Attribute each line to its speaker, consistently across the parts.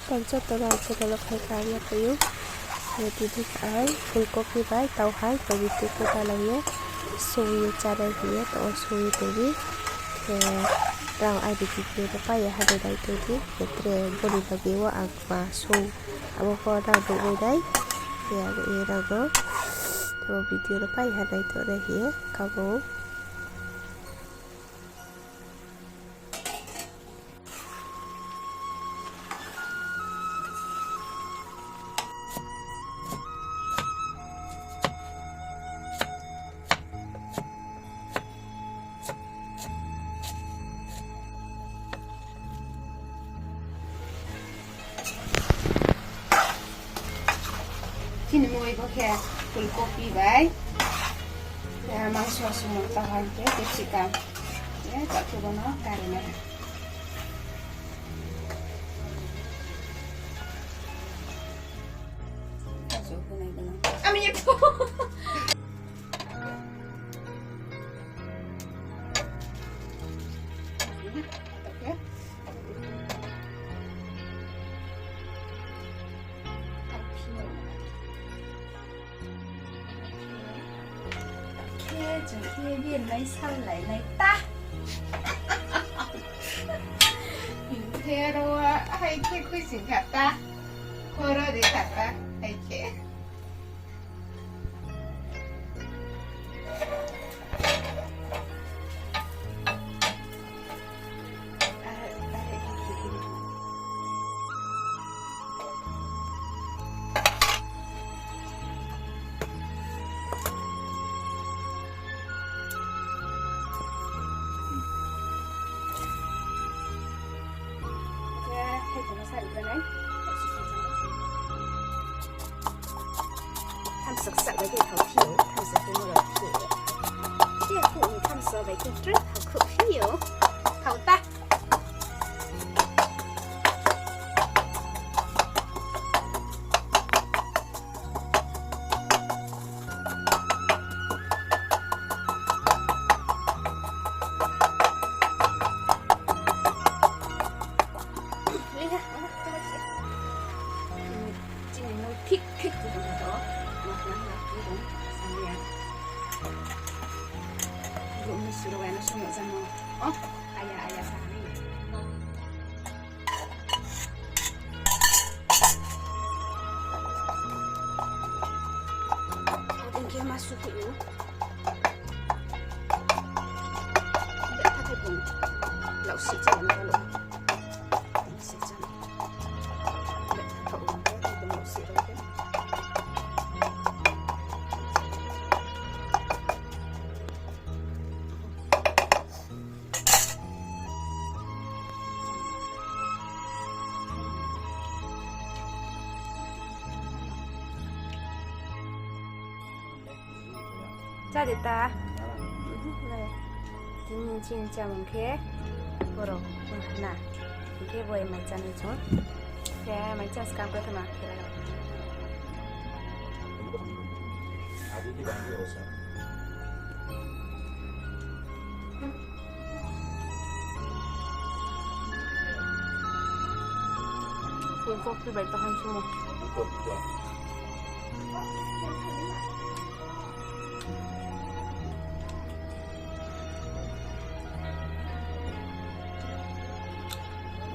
Speaker 1: पंचतरा खाई पे रेडी खाई फुलकपि बाय तावहाय तो बिदि दालायो सोयो चारा हियो तो सोयो देवी राव आई बिदि पाया हादे दाय देवी बेत्रे बड़ी लगे वो आगवा सो अब पड़ा डोबे दाय ये राव तो बिदि पाया हादे तो रहिए काबो
Speaker 2: Kini mo iba kaya fulgopi bay. Ya masuk semua tahan ke capsicum. Ya tak coba nak karena. Masuk ke naik benar. Amin itu. Okay. Chữ kia viên lấy sau lấy ta hình thế đâu hay cái quy trình cả ta cô rồi để cả ta hay cái
Speaker 3: tham sức sợ với cái thấu hiểu tham sức với một lời hiểu chia phụ như tham sợ với cái trước thấu khổ hiểu thấu ta thích thích cái đó belum suruh anak semua sama ayah sehari dia masuk dulu tidak pakai pun lau si jalan kalau si jalan tidak kau tidak lau si jalan
Speaker 1: 자 됐다. 네. 지금 진짜 뭉게 보러 나 이게 뭐에 맞잖아요, 저. 야, 맞자 스칸 pertama kira.
Speaker 4: 아직이 만들어서.
Speaker 1: Fulgopi baik tahan semua.
Speaker 4: Buka.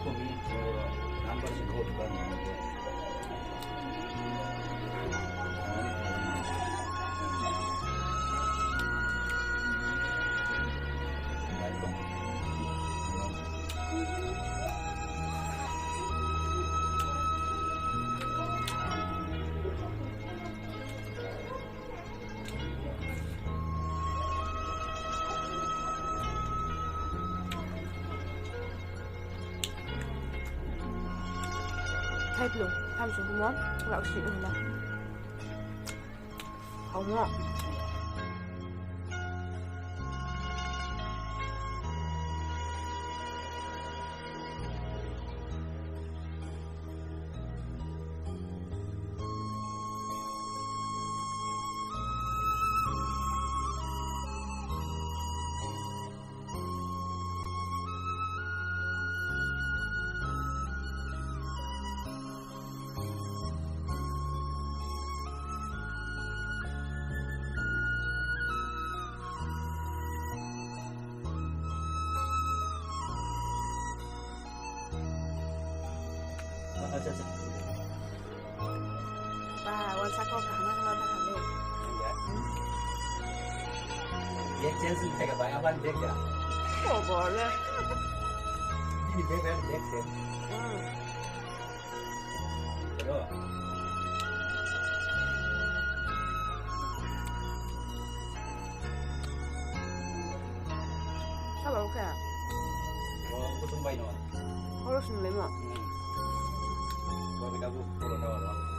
Speaker 4: 거기 저 남바지 그거 누가 넣는데
Speaker 1: Hết luôn, tham số món gạo xịn rồi nè. Không ngọt.
Speaker 4: अच्छा अच्छा
Speaker 3: ba wan sa ko ka ma ka ma le
Speaker 4: एक चेंज नहीं है भाई अपन देख क्या
Speaker 3: ko bo le
Speaker 4: ini देख से चलो
Speaker 3: ka ba ka
Speaker 4: वो कुछ भाई ना
Speaker 3: ko lo sun le mo
Speaker 4: वो बेटा वो कोरोना वाला